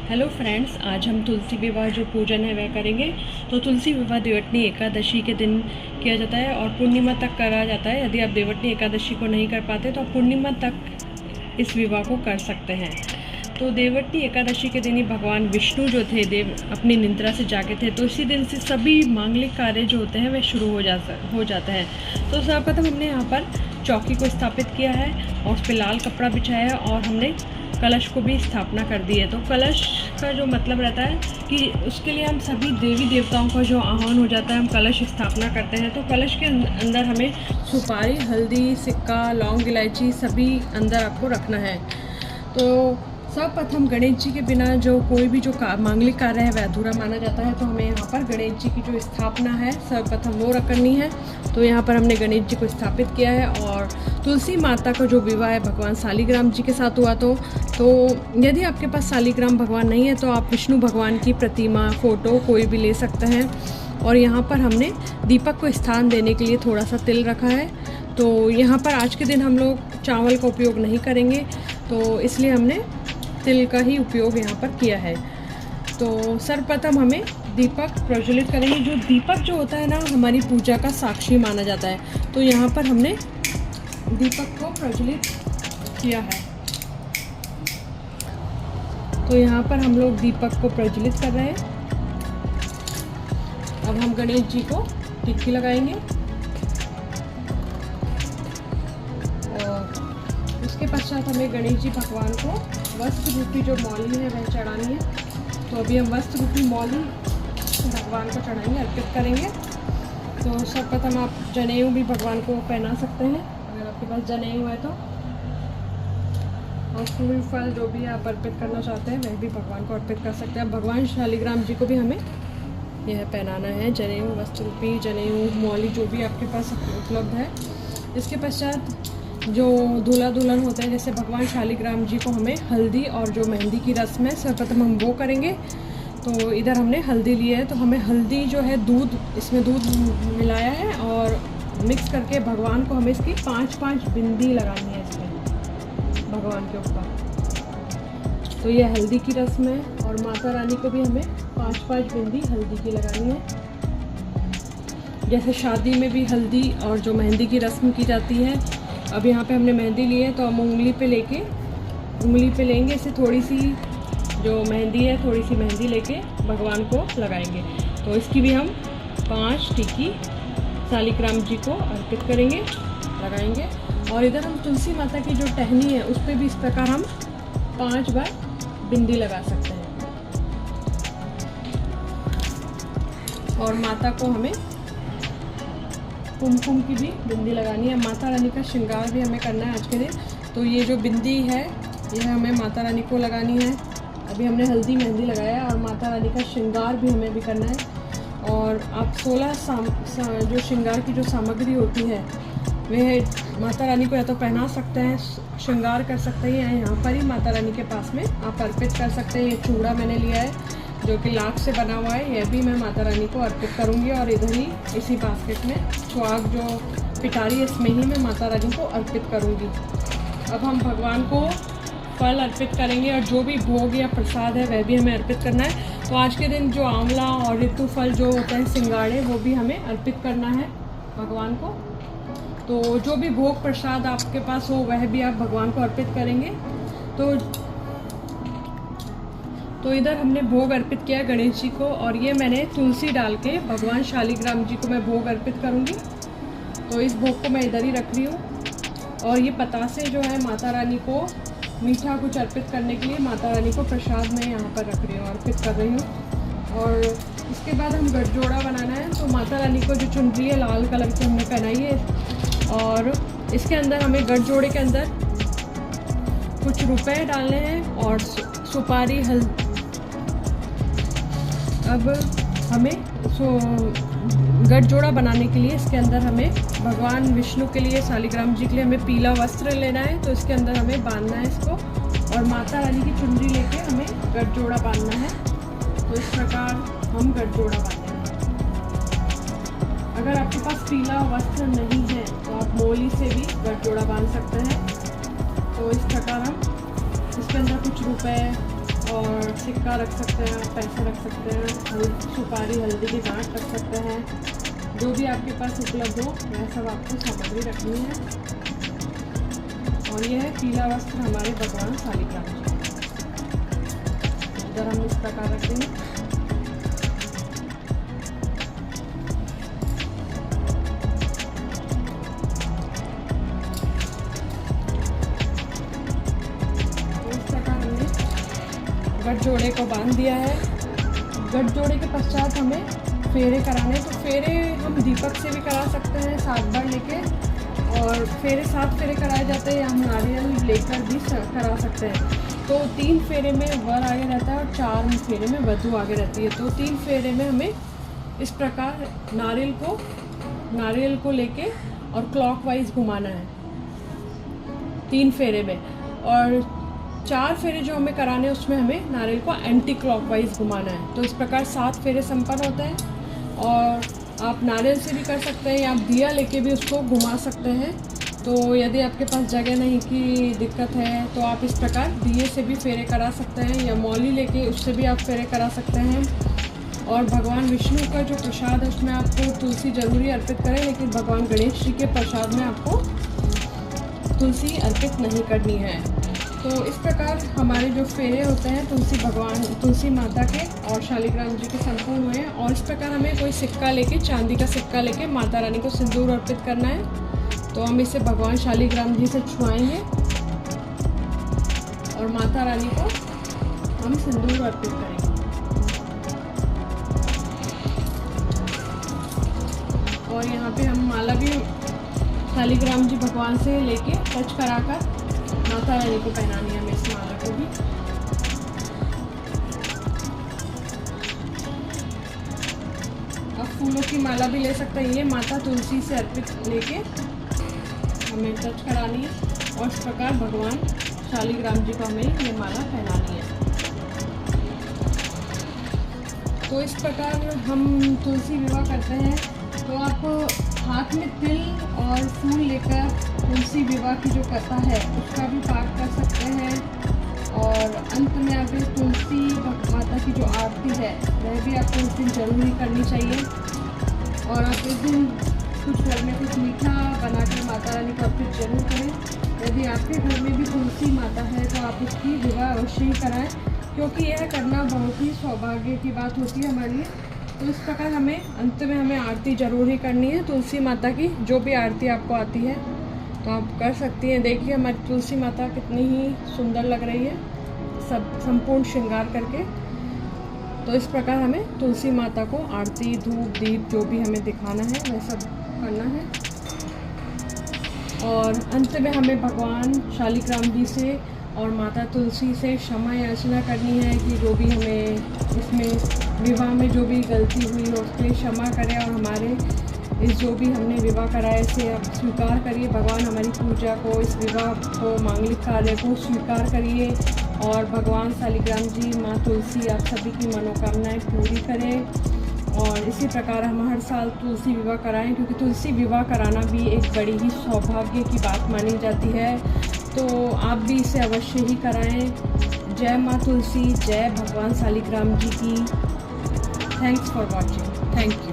Hello friends, आज हम तुलसी विवाह जो पूजन है वह करेंगे। तो तुलसी विवाह देवटनी एकादशी के दिन किया जाता है और पूर्णिमा तक करा जाता है। यदि आप देवटनी एकादशी को नहीं कर पाते तो आप पूर्णिमा तक इस विवाह को कर सकते हैं। तो देवटनी एकादशी के दिन ही भगवान विष्णु जो थे देव अपनी निद्रा से जागे थे, तो इसी दिन से सभी मांगलिक कार्य जो होते हैं वे शुरू हो जाते हैं। तो सर्वप्रथम हमने यहाँ पर चौकी को स्थापित किया है और उस पर लाल कपड़ा बिछाया है और हमने कलश को भी स्थापना कर दी है। तो कलश का जो मतलब रहता है कि उसके लिए हम सभी देवी देवताओं का जो आह्वान हो जाता है, हम कलश स्थापना करते हैं। तो कलश के अंदर हमें सुपारी, हल्दी, सिक्का, लौंग, इलायची सभी अंदर आपको रखना है। तो सर्वप्रथम गणेश जी के बिना जो कोई भी जो मांगलिक कार्य है वह अधूरा माना जाता है। तो हमें यहाँ पर गणेश जी की जो स्थापना है सर्वप्रथम वो करनी है। तो यहाँ पर हमने गणेश जी को स्थापित किया है और तुलसी माता का जो विवाह है भगवान शालिग्राम जी के साथ हुआ। तो यदि आपके पास शालिग्राम भगवान नहीं है तो आप विष्णु भगवान की प्रतिमा, फ़ोटो कोई भी ले सकते हैं। और यहाँ पर हमने दीपक को स्थान देने के लिए थोड़ा सा तिल रखा है। तो यहाँ पर आज के दिन हम लोग चावल का उपयोग नहीं करेंगे, तो इसलिए हमने तिल का ही उपयोग यहाँ पर किया है। तो सर्वप्रथम हमें दीपक प्रज्वलित करेंगे। जो दीपक जो होता है ना, हमारी पूजा का साक्षी माना जाता है। तो यहाँ पर हमने दीपक को प्रज्वलित किया है। तो यहाँ पर हम लोग दीपक को प्रज्वलित कर रहे हैं। अब हम गणेश जी को टिक्की लगाएंगे और उसके पश्चात हमें गणेश जी भगवान को वस्त्र रूपी जो मौली है वह चढ़ानी है। तो अभी हम वस्त्र रूपी मौली भगवान को चढ़ाएंगे, अर्पित करेंगे। तो सर्वप्रथम आप जनेऊ भी भगवान को पहना सकते हैं अगर आपके पास जनेऊ है तो। और फूल फल जो भी आप अर्पित करना चाहते हैं वह भी भगवान को अर्पित कर सकते हैं। भगवान शालिग्राम जी को भी हमें यह पहनाना है, जनेऊ, वस्त्र रूपी जनेऊ, मौली जो भी आपके पास उपलब्ध है। इसके पश्चात जो दूल्हा दुल्हन होते हैं, जैसे भगवान शालिग्राम जी को हमें हल्दी और जो मेहंदी की रस्म है सर्वप्रथम हम वो करेंगे। तो इधर हमने हल्दी ली है, तो हमें हल्दी जो है इसमें दूध मिलाया है और मिक्स करके भगवान को हमें इसकी 5-5 बिंदी लगानी है इसमें भगवान के ऊपर। तो ये हल्दी की रस्म है और माता रानी को भी हमें 5-5 बिंदी हल्दी की लगानी है। जैसे शादी में भी हल्दी और जो मेहंदी की रस्म की जाती है। अब यहाँ पे हमने मेहंदी ली है तो हम उंगली पे लेंगे इसे, थोड़ी सी जो मेहंदी है थोड़ी सी मेहंदी लेके भगवान को लगाएंगे। तो इसकी भी हम 5 टिक्की शालिग्राम जी को अर्पित करेंगे, लगाएंगे। और इधर हम तुलसी माता की जो टहनी है उस पर भी इस प्रकार हम 5 बार बिंदी लगा सकते हैं। और माता को हमें कुमकुम की भी बिंदी लगानी है। माता रानी का श्रृंगार भी हमें करना है आज के दिन। तो ये जो बिंदी है यह हमें माता रानी को लगानी है। अभी हमने हल्दी मेहंदी लगाया और माता रानी का श्रृंगार भी हमें भी करना है। और आप 16 जो श्रृंगार की जो सामग्री होती है वह माता रानी को या तो पहना सकते हैं, श्रृंगार कर सकते हैं, या यहाँ पर ही माता रानी के पास में आप अर्पित कर सकते हैं। ये चूड़ा मैंने लिया है जो कि लाख से बना हुआ है, यह भी मैं माता रानी को अर्पित करूंगी। और इधर ही इसी बास्केट में सुहाग जो पिटारी है इसमें ही मैं माता रानी को अर्पित करूंगी। अब हम भगवान को फल अर्पित करेंगे और जो भी भोग या प्रसाद है वह भी हमें अर्पित करना है। तो आज के दिन जो आंवला और ऋतु फल जो होते हैं, सिंगाड़े, वो भी हमें अर्पित करना है भगवान को। तो जो भी भोग प्रसाद आपके पास हो वह भी आप भगवान को अर्पित करेंगे। तो इधर हमने भोग अर्पित किया गणेश जी को और ये मैंने तुलसी डाल के भगवान शालिग्राम जी को मैं भोग अर्पित करूँगी। तो इस भोग को मैं इधर ही रख रही हूँ। और ये पतासे जो है माता रानी को मीठा कुछ अर्पित करने के लिए माता रानी को प्रसाद में यहाँ पर रख रही हूँ, अर्पित कर रही हूँ। और इसके बाद हम गठजोड़ा बनाना है। तो माता रानी को जो चुनरी है लाल कलर की हमने पहनाई है और इसके अंदर हमें गठजोड़े के अंदर कुछ रुपए डालने हैं और सुपारी, अब हमें गठजोड़ा बनाने के लिए इसके अंदर हमें भगवान विष्णु के लिए, शालिग्राम जी के लिए हमें पीला वस्त्र लेना है। तो इसके अंदर हमें बांधना है इसको और माता रानी की चुनरी लेके हमें गठजोड़ा बांधना है। तो इस प्रकार हम गठजोड़ा बांधेंगे। अगर आपके पास पीला वस्त्र नहीं है तो आप मोली से भी गठजोड़ा बांध सकते हैं। तो इस प्रकार हम इसके अंदर कुछ रुपए और सिक्का रख सकते हैं, पैसे रख सकते हैं, सुपारी, हल्दी की गांठ रख सकते हैं। जो भी आपके पास उपलब्ध हो वह सब आपको सामग्री रखनी है। और यह है पीला वस्त्र हमारे भगवान शालिग्राम जी। इधर हम इस प्रकार रख देंगे। गठजोड़े को बांध दिया है। गठजोड़े के पश्चात हमें फेरे कराने, तो फेरे हम दीपक से भी करा सकते हैं 7 बार लेके, और फेरे 7 फेरे कराए जाते हैं, या हम नारियल लेकर भी करा सकते हैं। तो 3 फेरे में वर आगे रहता है और 4 फेरे में वधू आगे रहती है। तो 3 फेरे में हमें इस प्रकार नारियल को लेके और क्लॉकवाइज घुमाना है 3 फेरे में, और 4 फेरे जो हमें कराने हैं उसमें हमें नारियल को एंटी क्लॉकवाइज घुमाना है। तो इस प्रकार 7 फेरे संपन्न होते हैं। और आप नारियल से भी कर सकते हैं, या आप दिया लेके भी उसको घुमा सकते हैं। तो यदि आपके पास जगह नहीं की दिक्कत है तो आप इस प्रकार दिए से भी फेरे करा सकते हैं, या मौली लेके उससे भी आप फेरे करा सकते हैं। और भगवान विष्णु का जो प्रसाद है उसमें आपको तुलसी जरूरी अर्पित करें, लेकिन भगवान गणेश जी के प्रसाद में आपको तुलसी अर्पित नहीं करनी है। तो इस प्रकार हमारे जो फेरे होते हैं तुलसी माता के और शालिग्राम जी के संपूर्ण हुए हैं। और इस प्रकार हमें कोई सिक्का लेके, चांदी का सिक्का लेके माता रानी को सिंदूर अर्पित करना है। तो हम इसे भगवान शालिग्राम जी से छुआएंगे और माता रानी को हम सिंदूर अर्पित करेंगे। और यहाँ पे हम माला भी शालिग्राम जी भगवान से लेके टच कराकर माता रानी को पहनानी है हमें इस माला को भी। अब फूलों की माला भी ले सकते हैं, ये माता तुलसी से अर्पित लेके हमें टच करानी है। और इस प्रकार भगवान शालिग्राम जी को हमें ये माला पहनानी है। तो इस प्रकार हम तुलसी विवाह करते हैं। तो आप हाथ में तिल और फूल लेकर तुलसी विवाह की जो कथा है उसका भी पाठ कर सकते हैं। और अंत में आप इस तुलसी माता की जो आरती है वह भी आपको उस दिन जरूर ही करनी चाहिए। और आप इस दिन कुछ घर में कुछ मीठा बनाकर माता रानी को अर्पित जरूर करें। यदि आपके घर में भी तुलसी माता है तो आप उसकी विवाह अवश्य ही कराएं, क्योंकि यह करना बहुत ही सौभाग्य की बात होती है हमारे लिए। तो इस प्रकार हमें अंत में हमें आरती जरूर ही करनी है तुलसी माता की। जो भी आरती आपको आती है तो आप कर सकती हैं। देखिए हमारी तुलसी माता कितनी ही सुंदर लग रही है, सब संपूर्ण श्रृंगार करके। तो इस प्रकार हमें तुलसी माता को आरती, धूप, दीप जो भी हमें दिखाना है वह सब करना है। और अंत में हमें भगवान शालिग्राम जी से और माता तुलसी से क्षमा याचना करनी है कि जो भी हमें इसमें विवाह में जो भी गलती हुई हो उसके लिए क्षमा करें, और हमारे इस जो भी हमने विवाह कराया इसे आप स्वीकार करिए। भगवान हमारी पूजा को, इस विवाह को, मांगलिक कार्य को स्वीकार करिए। और भगवान शालिग्राम जी, माँ तुलसी आप सभी की मनोकामनाएं पूरी करें। और इसी प्रकार हम हर साल तुलसी विवाह कराएं, क्योंकि तुलसी विवाह कराना भी एक बड़ी ही सौभाग्य की बात मानी जाती है। तो आप भी इसे अवश्य ही कराएं। जय माँ तुलसी, जय भगवान शालिग्राम जी की। Thanks for watching. Thank you.